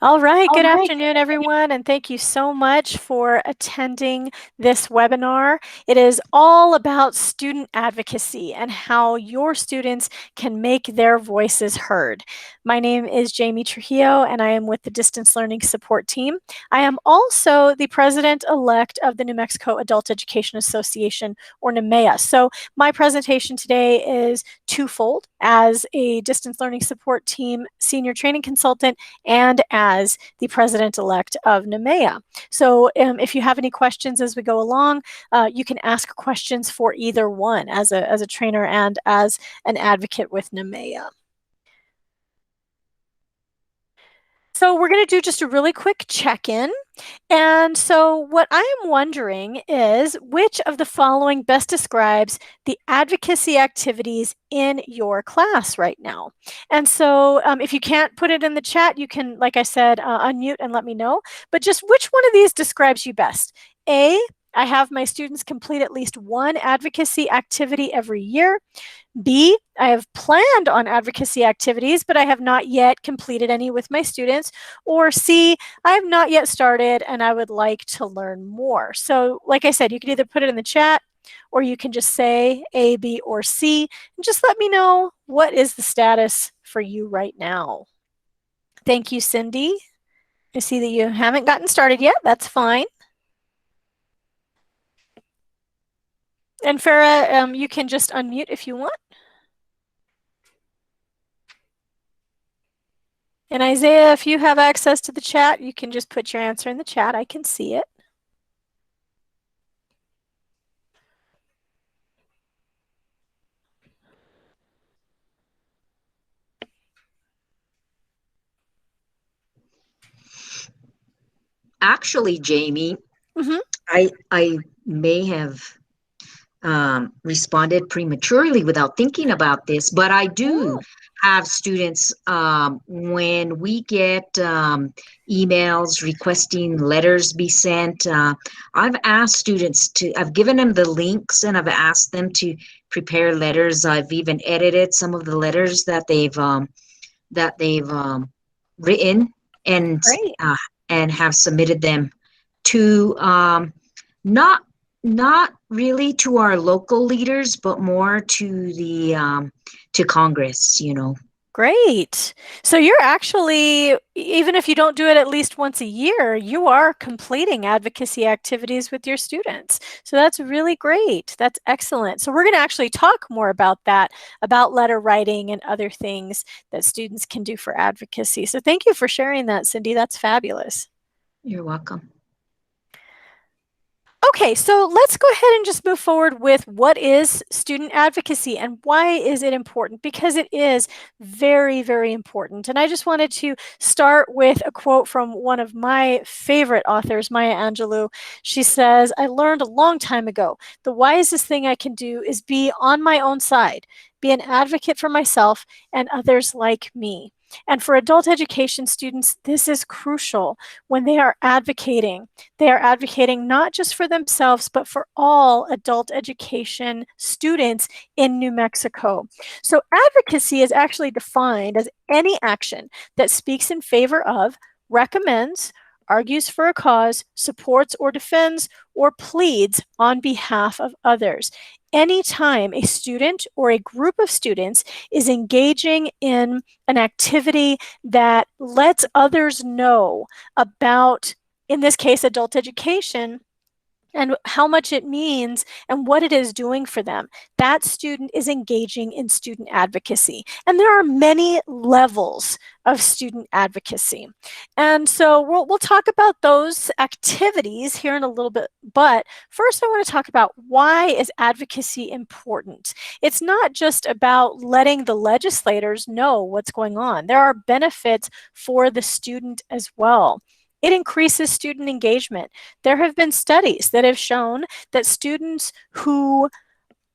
All right, All good right. afternoon, everyone, and thank you so much for attending this webinar. It is all about student advocacy and how your students can make their voices heard. My name is Jamie Trujillo, and I am with the Distance Learning Support Team. I am also the president-elect of the New Mexico Adult Education Association, or NMEA. So my presentation today is twofold as a Distance Learning Support Team senior training consultant and as the president-elect of NMEA. So if you have any questions as we go along, you can ask questions for either one as a trainer and as an advocate with NMEA. So we're going to do just a really quick check-in. And so what I am wondering is which of the following best describes the advocacy activities in your class right now? And so if you can't put it in the chat, you can, like I said, unmute and let me know. But just which one of these describes you best? A, I have my students complete at least one advocacy activity every year. B, I have planned on advocacy activities, but I have not yet completed any with my students. Or C, I have not yet started and I would like to learn more. So like I said, you can either put it in the chat or you can just say A, B, or C, and just let me know what is the status for you right now. Thank you, Cindy. I see that you haven't gotten started yet. That's fine. And Farah, you can just unmute if you want. And Isaiah, if you have access to the chat, you can just put your answer in the chat. I can see it. Actually, Jamie, Mm-hmm. I may have responded prematurely without thinking about this, but I do Oh, have students when we get emails requesting letters be sent. I've asked students I've given them the links and I've asked them to prepare letters. I've even edited some of the letters that they've written and great. uh, and have submitted them to not not really to our local leaders, but more to the to Congress. Great. So you're actually, even if you don't do it at least once a year, you are completing advocacy activities with your students. So that's really great. That's excellent. So we're going to actually talk more about that, about letter writing and other things that students can do for advocacy. So thank you for sharing that, Cindy. That's fabulous. You're welcome. Okay, so let's go ahead and just move forward with what is student advocacy and why is it important? Because it is very, very important. And I just wanted to start with a quote from one of my favorite authors, Maya Angelou. She says, "I learned a long time ago, the wisest thing I can do is be on my own side, be an advocate for myself and others like me." And for adult education students, this is crucial when they are advocating. They are advocating not just for themselves, but for all adult education students in New Mexico. So advocacy is actually defined as any action that speaks in favor of, recommends, argues for a cause, supports or defends, or pleads on behalf of others. Anytime a student or a group of students is engaging in an activity that lets others know about, in this case, adult education, and how much it means and what it is doing for them, that student is engaging in student advocacy. And there are many levels of student advocacy. And so we'll talk about those activities here in a little bit. But first, I want to talk about why is advocacy important. It's not just about letting the legislators know what's going on. There are benefits for the student as well. It increases student engagement. There have been studies that have shown that students who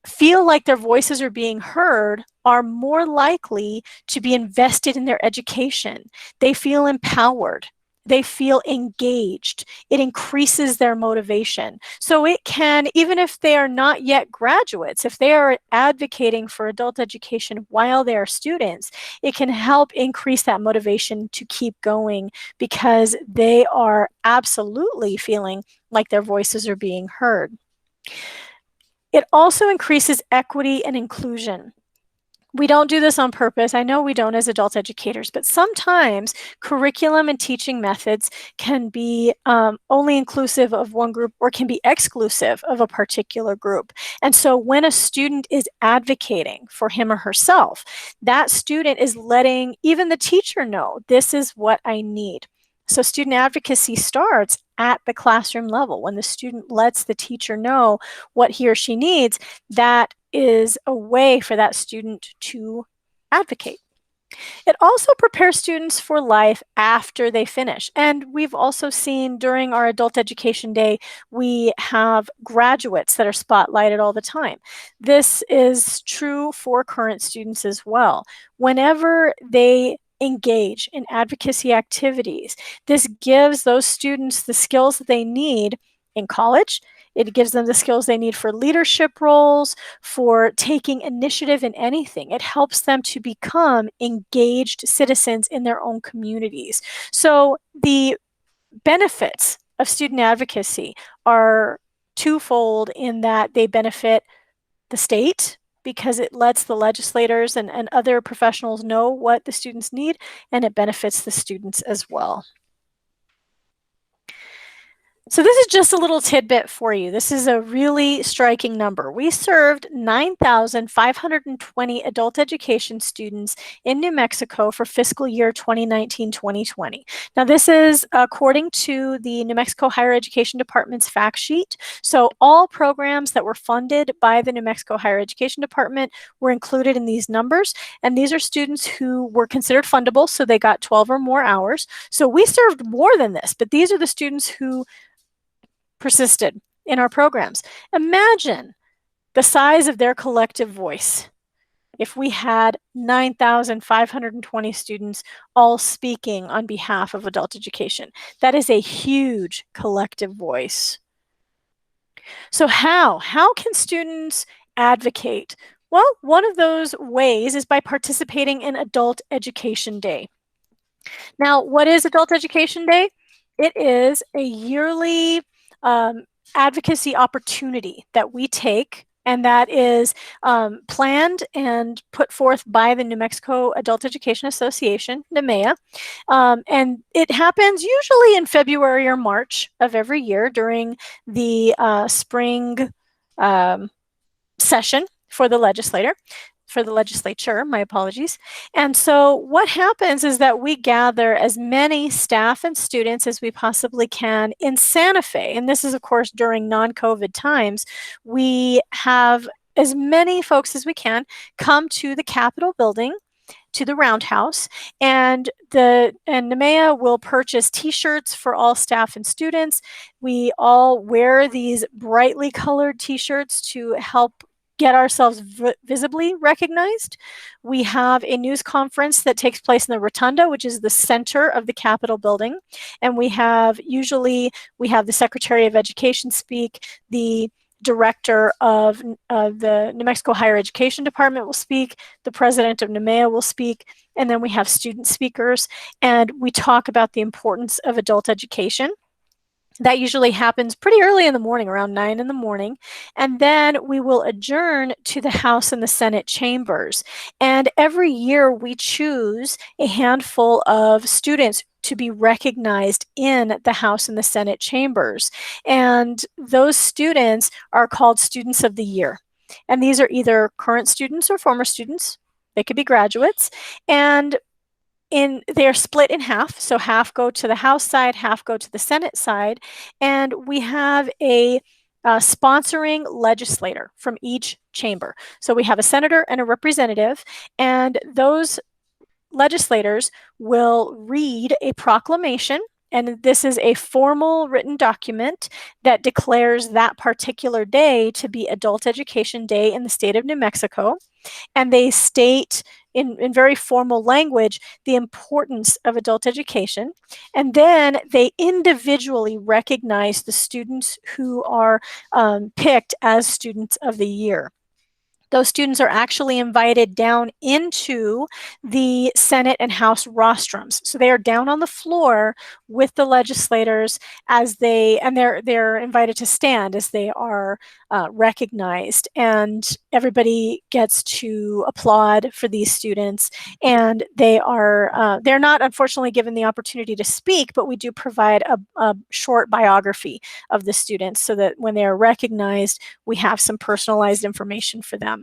feel like their voices are being heard are more likely to be invested in their education. They feel empowered. they feel engaged. It increases their motivation. So it can, even if they are not yet graduates, if they are advocating for adult education while they are students, it can help increase that motivation to keep going because they are absolutely feeling like their voices are being heard. It also increases equity and inclusion. We don't do this on purpose. I know we don't as adult educators, but sometimes curriculum and teaching methods can be only inclusive of one group or can be exclusive of a particular group. And so when a student is advocating for him or herself, that student is letting even the teacher know, this is what I need. So student advocacy starts at the classroom level. When the student lets the teacher know what he or she needs, that is a way for that student to advocate. It also prepares students for life after they finish. And we've also seen during our adult education day, we have graduates that are spotlighted all the time. This is true for current students as well. Whenever they engage in advocacy activities, this gives those students the skills that they need in college. It gives them the skills they need for leadership roles, for taking initiative in anything. It helps them to become engaged citizens in their own communities. So the benefits of student advocacy are twofold in that they benefit the state because it lets the legislators and other professionals know what the students need, and it benefits the students as well. So this is just a little tidbit for you. This is a really striking number. We served 9,520 adult education students in New Mexico for fiscal year 2019-2020. Now this is according to the New Mexico Higher Education Department's fact sheet. So all programs that were funded by the New Mexico Higher Education Department were included in these numbers. And these are students who were considered fundable, so they got 12 or more hours. So we served more than this, but these are the students who persisted in our programs. Imagine the size of their collective voice if we had 9,520 students all speaking on behalf of adult education. That is a huge collective voice. So how can students advocate? Well, one of those ways is by participating in Adult Education Day. Now, what is Adult Education Day? It is a yearly advocacy opportunity that we take, and that is planned and put forth by the New Mexico Adult Education Association, NMEA. And it happens usually in February or March of every year during the spring session for the legislature, my apologies. And so what happens is that we gather as many staff and students as we possibly can in Santa Fe. And this is, of course, during non-COVID times. We have as many folks as we can come to the Capitol building, to the Roundhouse, and NMEA will purchase t-shirts for all staff and students. We all wear these brightly colored t-shirts to help get ourselves visibly recognized. We have a news conference that takes place in the Rotunda, which is the center of the Capitol building. And we have the Secretary of Education speak, the director of the New Mexico Higher Education Department will speak, the president of NMEA will speak, and then we have student speakers, and we talk about the importance of adult education. That usually happens pretty early in the morning, around 9 in the morning. And then we will adjourn to the House and the Senate chambers. And every year we choose a handful of students to be recognized in the House and the Senate chambers. And those students are called Students of the Year. And these are either current students or former students. They could be graduates. And they are split in half. So half go to the House side, half go to the Senate side. And we have a sponsoring legislator from each chamber. So we have a senator and a representative, and those legislators will read a proclamation. And this is a formal written document that declares that particular day to be Adult Education Day in the state of New Mexico. And they state in very formal language the importance of adult education. And then they individually recognize the students who are picked as students of the year. Those students are actually invited down into the Senate and House rostrums. So they are down on the floor with the legislators as they're invited to stand as they are recognized. And everybody gets to applaud for these students. And they're not unfortunately given the opportunity to speak, but we do provide a short biography of the students so that when they are recognized, we have some personalized information for them.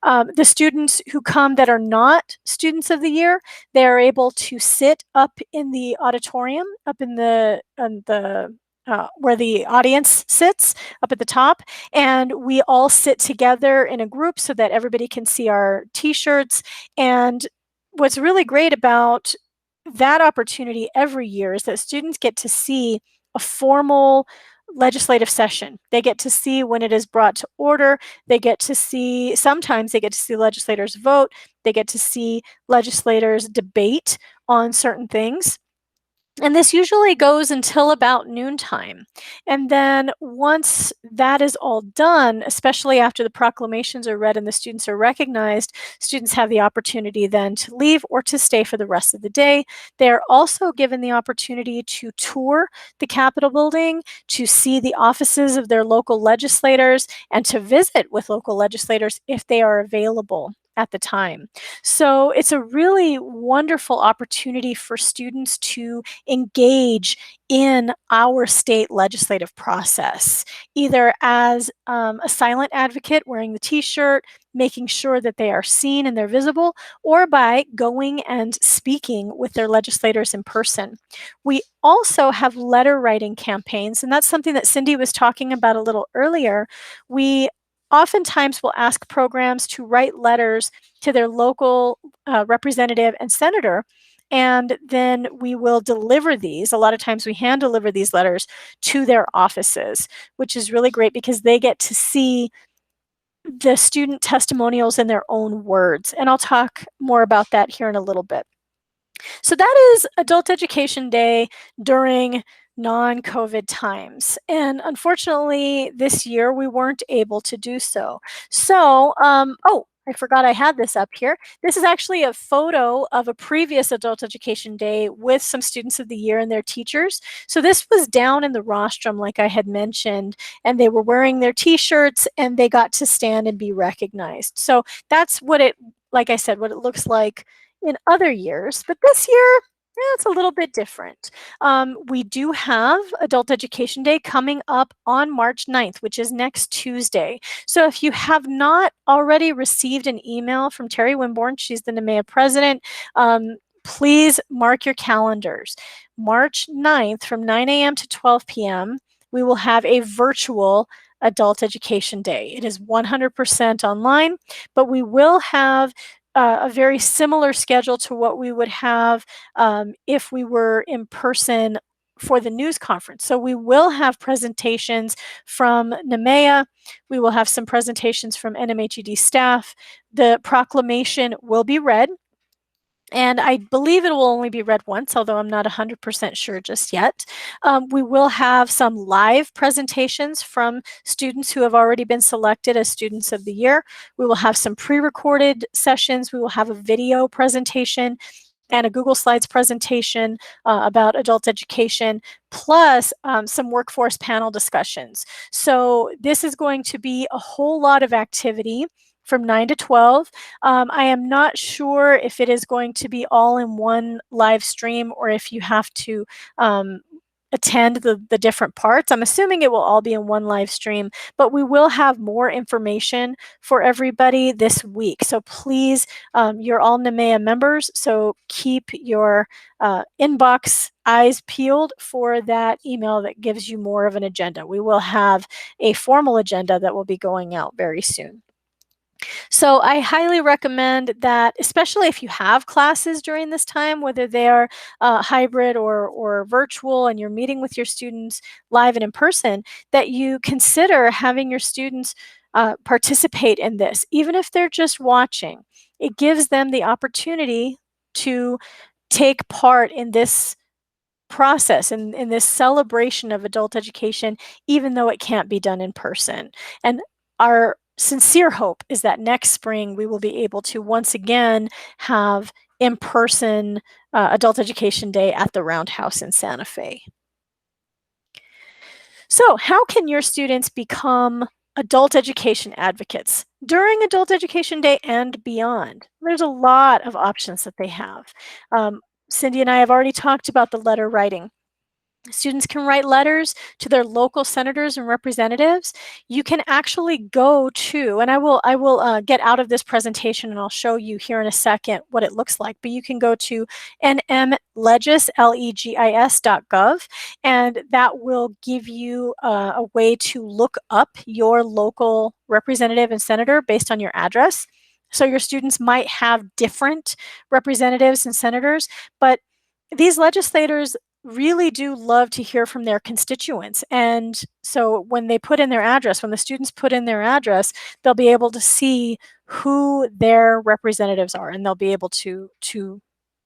The students who come that are not students of the year, they are able to sit up in the auditorium, up in the where the audience sits up at the top, and we all sit together in a group so that everybody can see our t-shirts. And what's really great about that opportunity every year is that students get to see a formal legislative session. They get to see when it is brought to order. Sometimes they get to see legislators vote. They get to see legislators debate on certain things. And this usually goes until about noontime. And then once that is all done, especially after the proclamations are read and the students are recognized, students have the opportunity then to leave or to stay for the rest of the day. They're also given the opportunity to tour the Capitol building, to see the offices of their local legislators, and to visit with local legislators if they are available at the time. So it's a really wonderful opportunity for students to engage in our state legislative process, either as a silent advocate wearing the t-shirt, making sure that they are seen and they're visible, or by going and speaking with their legislators in person. We also have letter writing campaigns, and that's something that Cindy was talking about a little earlier. We oftentimes will ask programs to write letters to their local representative and senator, and then we will deliver these. A lot of times we hand deliver these letters to their offices, which is really great because they get to see the student testimonials in their own words. And I'll talk more about that here in a little bit. So that is Adult Education Day during non-COVID times. And unfortunately, this year we weren't able to do so. So, oh, I forgot I had this up here. This is actually a photo of a previous Adult Education Day with some students of the year and their teachers. So this was down in the rostrum, like I had mentioned, and they were wearing their t-shirts and they got to stand and be recognized. So that's what it, like I said, what it looks like in other years, but this year, it's a little bit different. We do have Adult Education Day coming up on March 9th, which is next Tuesday. So if you have not already received an email from Terry Winborn, she's the NMEA president, please mark your calendars. March 9th from 9 a.m. to 12 p.m., we will have a virtual Adult Education Day. It is 100% online, but we will have a very similar schedule to what we would have if we were in person for the news conference. So we will have presentations from NMEA. We will have some presentations from NMHED staff. The proclamation will be read. And I believe it will only be read once, although I'm not 100% sure just yet. We will have some live presentations from students who have already been selected as Students of the Year. We will have some pre-recorded sessions. We will have a video presentation and a Google Slides presentation about adult education, plus some workforce panel discussions. So this is going to be a whole lot of activity from 9 to 12. I am not sure if it is going to be all in one live stream or if you have to attend the different parts. I'm assuming it will all be in one live stream, but we will have more information for everybody this week. So please, you're all NMEA members, so keep your inbox eyes peeled for that email that gives you more of an agenda. We will have a formal agenda that will be going out very soon. So I highly recommend that, especially if you have classes during this time, whether they are hybrid or virtual, and you're meeting with your students live and in person, that you consider having your students participate in this, even if they're just watching. It gives them the opportunity to take part in this process, in this celebration of adult education, even though it can't be done in person. And our sincere hope is that next spring we will be able to once again have in-person Adult Education Day at the Roundhouse in Santa Fe. So how can your students become adult education advocates during Adult Education Day and beyond? There's a lot of options that they have. Cindy and I have already talked about the letter writing. Students can write letters to their local senators and representatives. You can actually go to, and I will get out of this presentation and I'll show you here in a second what it looks like, but you can go to nmlegis.gov, and that will give you a way to look up your local representative and senator based on your address. So your students might have different representatives and senators, but these legislators really do love to hear from their constituents. And so when they put in their address, when the students put in their address, they'll be able to see who their representatives are, and they'll be able to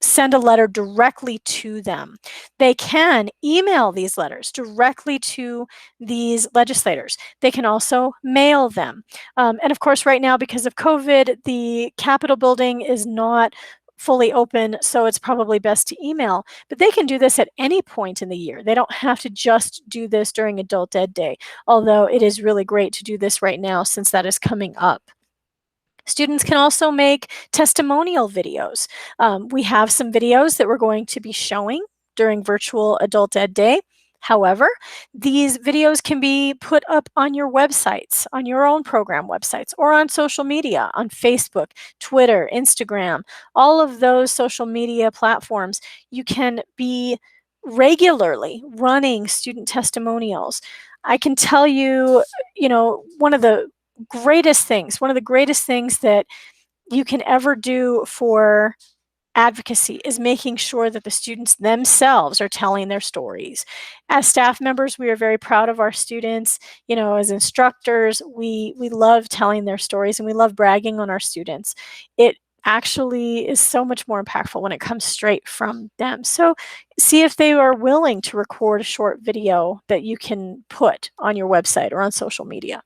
send a letter directly to them. They can email these letters directly to these legislators. They can also mail them. And of course, right now, because of COVID, the Capitol building is not fully open, so it's probably best to email. But they can do this at any point in the year. They don't have to just do this during Adult Ed Day, although it is really great to do this right now since that is coming up. Students can also make testimonial videos. We have some videos that we're going to be showing during virtual Adult Ed Day. However, these videos can be put up on your websites, on your own program websites, or on social media, on Facebook, Twitter, Instagram, all of those social media platforms. You can be regularly running student testimonials. I can tell you, one of the greatest things that you can ever do for advocacy is making sure that the students themselves are telling their stories. As staff members, we are very proud of our students. As instructors, we love telling their stories and we love bragging on our students. It actually is so much more impactful when it comes straight from them. So see if they are willing to record a short video that you can put on your website or on social media.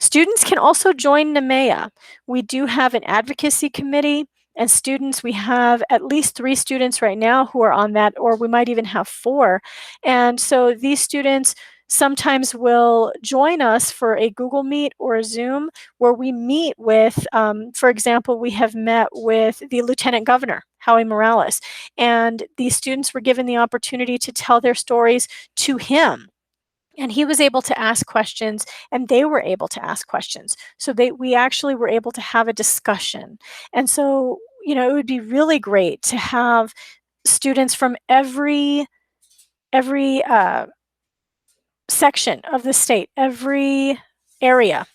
Students can also join NMEA. We do have an advocacy committee, and students, we have at least 3 students right now who are on that, or we might even have 4. And so these students sometimes will join us for a Google Meet or a Zoom where we meet with, for example, we have met with the Lieutenant Governor, Howie Morales, and these students were given the opportunity to tell their stories to him. And he was able to ask questions, and they were able to ask questions. So we actually were able to have a discussion. And so, it would be really great to have students from every section of the state, every area.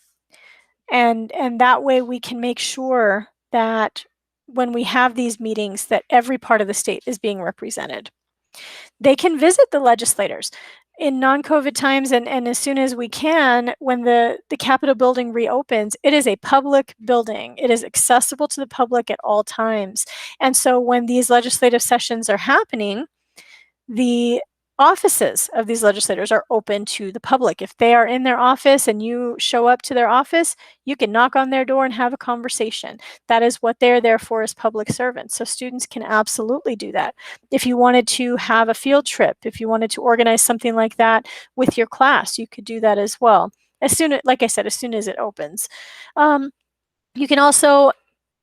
And that way we can make sure that when we have these meetings, that every part of the state is being represented. They can visit the legislators in non-COVID times, and as soon as we can, when the Capitol building reopens. It is a public building. It is accessible to the public at all times. And so when these legislative sessions are happening, the offices of these legislators are open to the public. If they are in their office and you show up to their office, you can knock on their door and have a conversation. That is what they're there for, as public servants. So students can absolutely do that. If you wanted to have a field trip, if you wanted to organize something like that with your class, you could do that as well. Like I said, as soon as it opens. You can also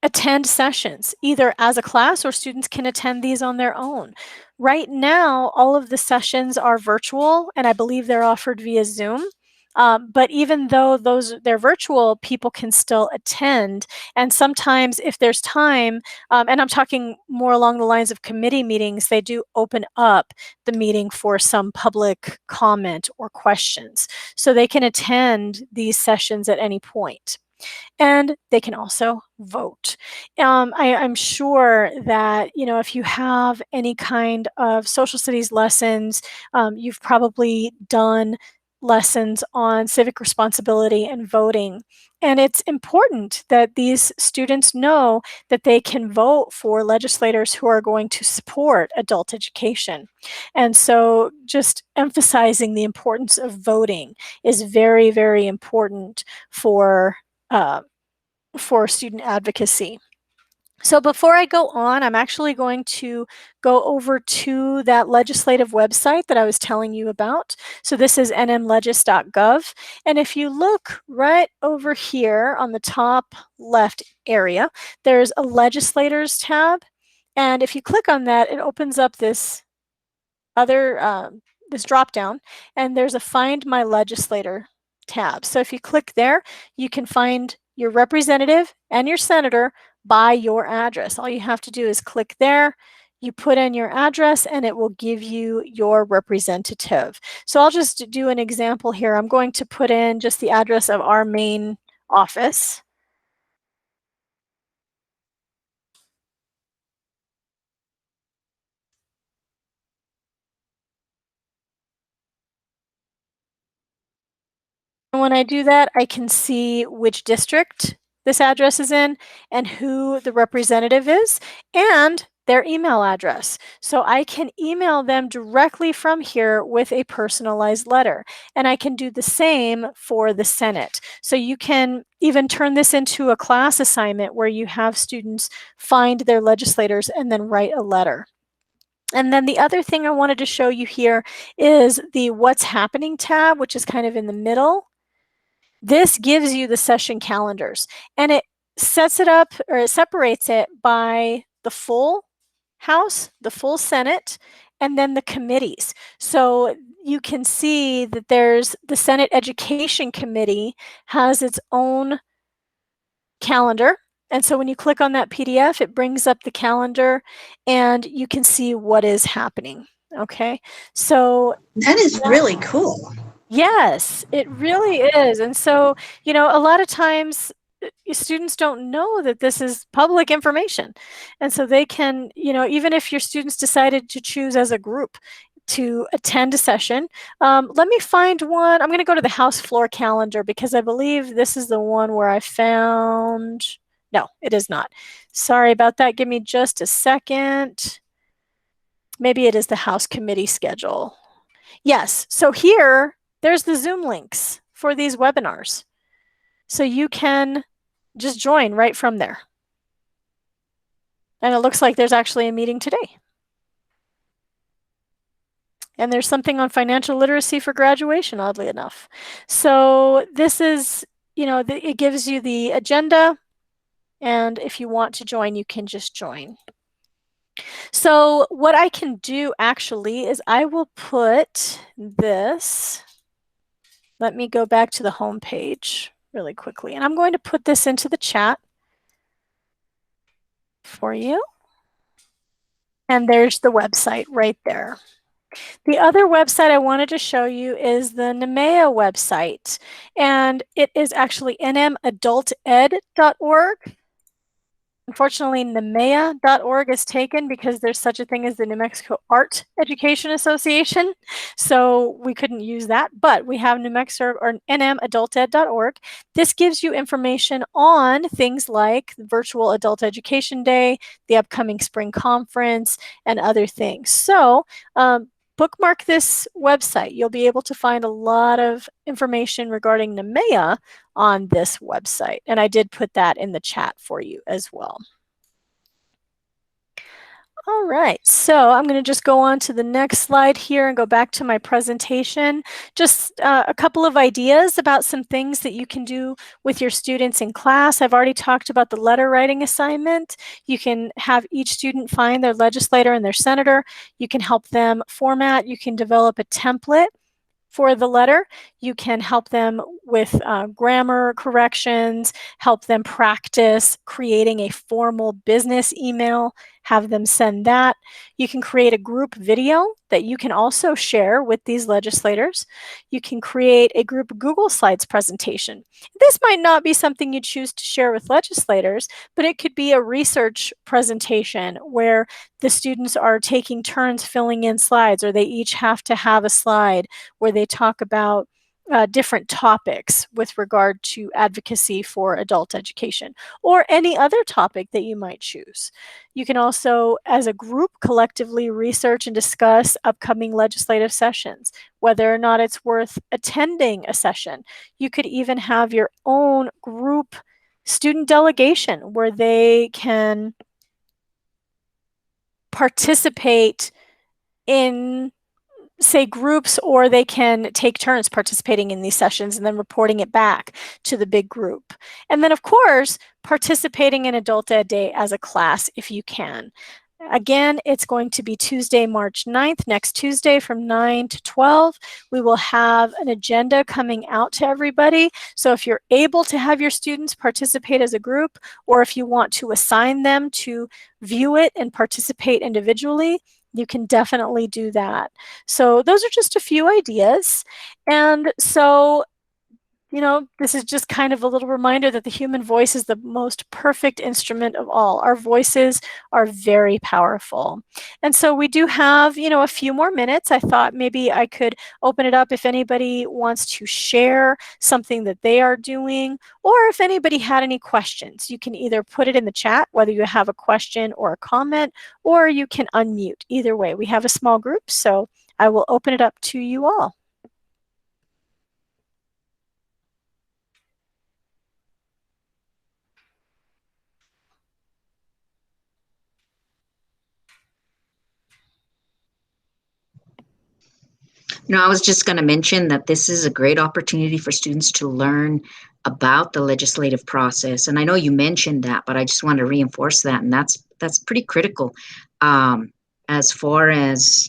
attend sessions, either as a class, or students can attend these on their own. Right now, all of the sessions are virtual, and I believe they're offered via Zoom. But even though they're virtual, people can still attend. And sometimes if there's time, and I'm talking more along the lines of committee meetings, they do open up the meeting for some public comment or questions. So they can attend these sessions at any point. And they can also vote. I'm sure that, if you have any kind of social studies lessons, you've probably done lessons on civic responsibility and voting. And it's important that these students know that they can vote for legislators who are going to support adult education. And so just emphasizing the importance of voting is very, very important for student advocacy. So before I go on, I'm actually going to go over to that legislative website that I was telling you about. So this is nmlegis.gov. And if you look right over here on the top left area, there's a legislators tab. And if you click on that, it opens up this this drop down, and there's a Find My Legislator tab. So if you click there, you can find your representative and your senator by your address. All you have to do is click there, you put in your address, and it will give you your representative. So I'll just do an example here. I'm going to put in just the address of our main office. And when I do that, I can see which district this address is in and who the representative is and their email address. So I can email them directly from here with a personalized letter. And I can do the same for the Senate. So you can even turn this into a class assignment where you have students find their legislators and then write a letter. And then the other thing I wanted to show you here is the What's Happening tab, which is kind of in the middle. This gives you the session calendars, and it sets it up, or it separates it by the full House, the full Senate, and then the committees. So you can see that there's the Senate Education Committee has its own calendar. And so when you click on that PDF, it brings up the calendar and you can see what is happening. Okay, so that is really cool. Yes, it really is. And so, you know, a lot of times students don't know that this is public information. And so they can, you know, even if your students decided to choose as a group to attend a session, let me find one. I'm going to go to the House floor calendar because I believe this is the one where I found, no, it is not. Sorry about that. Give me just a second. Maybe it is the House committee schedule. Yes, so here, there's the Zoom links for these webinars. So you can just join right from there. And it looks like there's actually a meeting today. And there's something on financial literacy for graduation, oddly enough. So this is, you know, it gives you the agenda. And if you want to join, you can just join. So what I can do actually is I will put this. Let me go back to the home page really quickly. And I'm going to put this into the chat for you. And there's the website right there. The other website I wanted to show you is the NMEA website. And it is actually nmadulted.org. Unfortunately, NMEA.org is taken because there's such a thing as the New Mexico Art Education Association. So we couldn't use that, but we have New Mexico or nmadulted.org. This gives you information on things like Virtual Adult Education Day, the upcoming spring conference, and other things. So bookmark this website. You'll be able to find a lot of information regarding NMEA on this website. And I did put that in the chat for you as well. All right, so I'm going to just go on to the next slide here and go back to my presentation. Just a couple of ideas about some things that you can do with your students in class. I've already talked about the letter writing assignment. You can have each student find their legislator and their senator. You can help them format. You can develop a template for the letter. You can help them with grammar corrections, help them practice creating a formal business email, have them send that. You can create a group video that you can also share with these legislators. You can create a group Google Slides presentation. This might not be something you choose to share with legislators, but it could be a research presentation where the students are taking turns filling in slides, or they each have to have a slide where they talk about different topics with regard to advocacy for adult education, or any other topic that you might choose. You can also, as a group, collectively research and discuss upcoming legislative sessions, whether or not it's worth attending a session. You could even have your own group student delegation where they can participate in, say, groups, or they can take turns participating in these sessions and then reporting it back to the big group. And then, of course, participating in Adult Ed Day as a class if you can. Again, it's going to be Tuesday, March 9th, next Tuesday from 9 to 12. We will have an agenda coming out to everybody. So if you're able to have your students participate as a group, or if you want to assign them to view it and participate individually, you can definitely do that. So those are just a few ideas. And so, this is just kind of a little reminder that the human voice is the most perfect instrument of all. Our voices are very powerful. And so we do have, a few more minutes. I thought maybe I could open it up if anybody wants to share something that they are doing, or if anybody had any questions. You can either put it in the chat, whether you have a question or a comment, or you can unmute. Either way, we have a small group, so I will open it up to you all. I was just going to mention that this is a great opportunity for students to learn about the legislative process. And I know you mentioned that, but I just want to reinforce that. And that's pretty critical, as far as,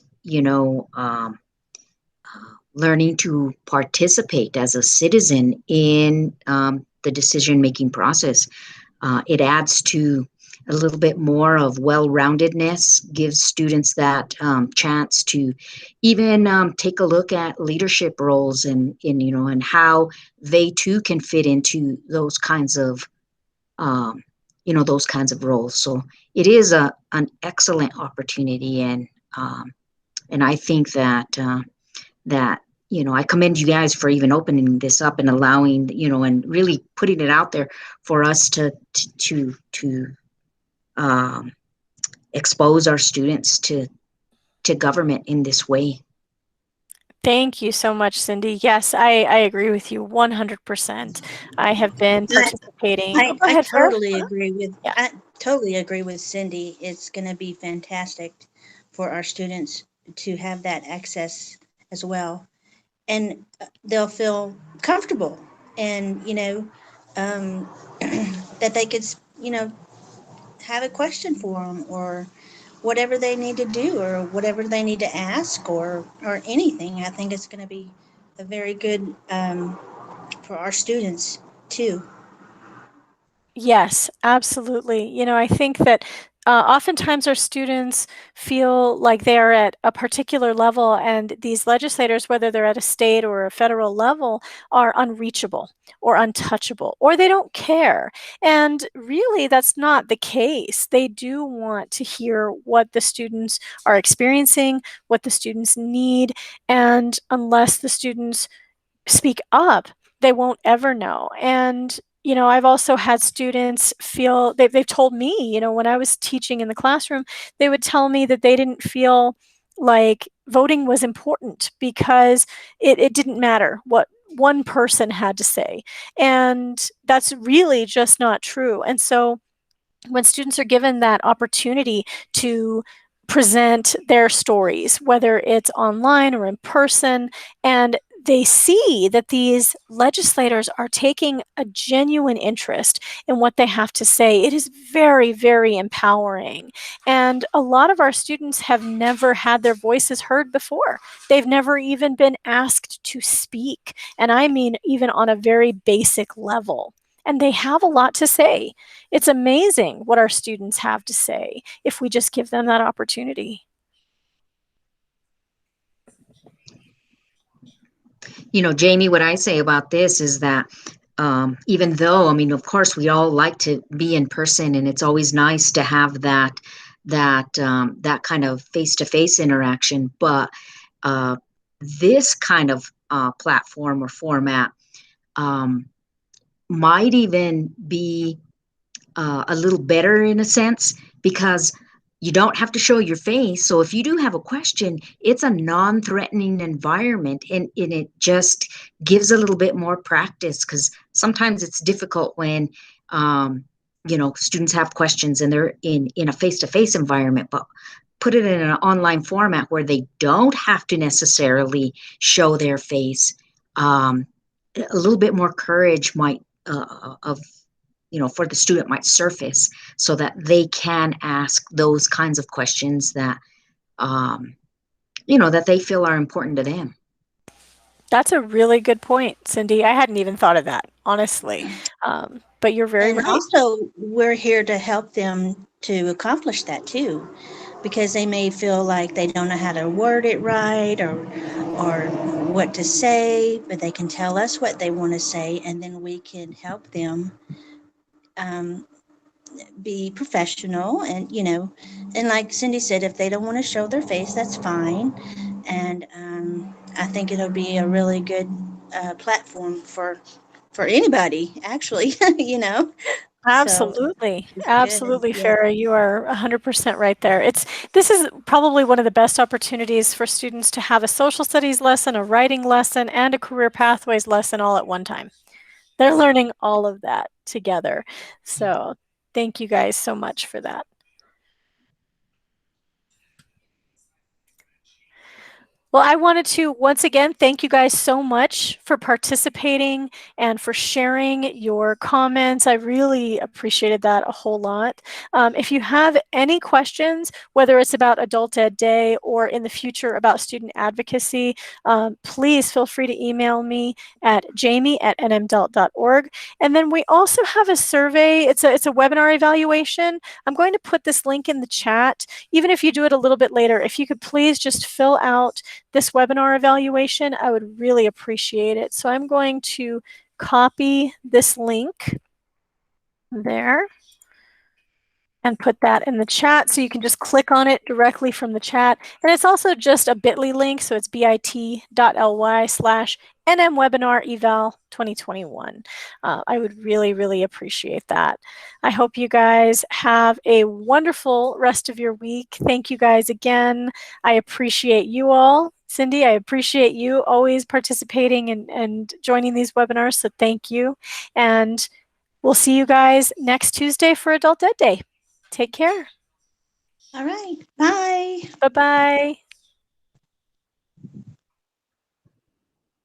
learning to participate as a citizen in the decision-making process. It adds to a little bit more of well-roundedness, gives students that chance to even take a look at leadership roles and how they too can fit into those kinds of roles. So it is an excellent opportunity, and I think that I commend you guys for even opening this up and allowing, and really putting it out there for us to expose our students to government in this way. Thank you so much, Cindy. Yes, I agree with you 100%. I have been participating. I, Go I ahead, Farah. totally agree with Yeah. I totally agree with Cindy. It's going to be fantastic for our students to have that access as well, and they'll feel comfortable, and that they could have a question for them, or whatever they need to do, or whatever they need to ask, or anything. I think it's going to be a very good for our students too. Yes, absolutely. I think that oftentimes our students feel like they're at a particular level, and these legislators, whether they're at a state or a federal level, are unreachable or untouchable, or they don't care. And really, that's not the case. They do want to hear what the students are experiencing, what the students need, and unless the students speak up, they won't ever know. And I've also had students feel they've told me, when I was teaching in the classroom, they would tell me that they didn't feel like voting was important because it didn't matter what one person had to say. And that's really just not true. And so when students are given that opportunity to present their stories, whether it's online or in person, and they see that these legislators are taking a genuine interest in what they have to say, it is very, very empowering. And a lot of our students have never had their voices heard before. They've never even been asked to speak. And I mean, even on a very basic level. And they have a lot to say. It's amazing what our students have to say if we just give them that opportunity. Jamie, what I say about this is that even though, of course, we all like to be in person, and it's always nice to have that kind of face-to-face interaction, but this kind of platform or format might even be a little better in a sense, because you don't have to show your face. So if you do have a question, it's a non-threatening environment, and it just gives a little bit more practice, because sometimes it's difficult when students have questions and they're in a face-to-face environment, but put it in an online format where they don't have to necessarily show their face. A little bit more courage might of for the student might surface, so that they can ask those kinds of questions that that they feel are important to them. That's a really good point, Cindy. I hadn't even thought of that, honestly. But you're very And right. also, we're here to help them to accomplish that too, because they may feel like they don't know how to word it right, or what to say, but they can tell us what they want to say, and then we can help them um, be professional. And and like Cindy said, if they don't want to show their face, that's fine. And I think it'll be a really good platform for anybody, actually. So Absolutely. it's good. Absolutely, Yeah. Farah. You are 100% right there. This is probably one of the best opportunities for students to have a social studies lesson, a writing lesson, and a career pathways lesson all at one time. They're learning all of that together. So thank you guys so much for that. Well, I wanted to once again thank you guys so much for participating and for sharing your comments. I really appreciated that a whole lot. If you have any questions, whether it's about Adult Ed Day or in the future about student advocacy, please feel free to email me at jamie@nmdelt.org. And then we also have a survey. It's a webinar evaluation. I'm going to put this link in the chat. Even if you do it a little bit later, if you could please just fill out this webinar evaluation, I would really appreciate it. So I'm going to copy this link there and put that in the chat, so you can just click on it directly from the chat. And it's also just a bit.ly link, so it's bit.ly/nmwebinareval 2021. I would really, really appreciate that. I hope you guys have a wonderful rest of your week. Thank you guys again. I appreciate you all. Cindy, I appreciate you always participating and joining these webinars, so thank you. And we'll see you guys next Tuesday for Adult Ed Day. Take care. All right. Bye. Bye-bye.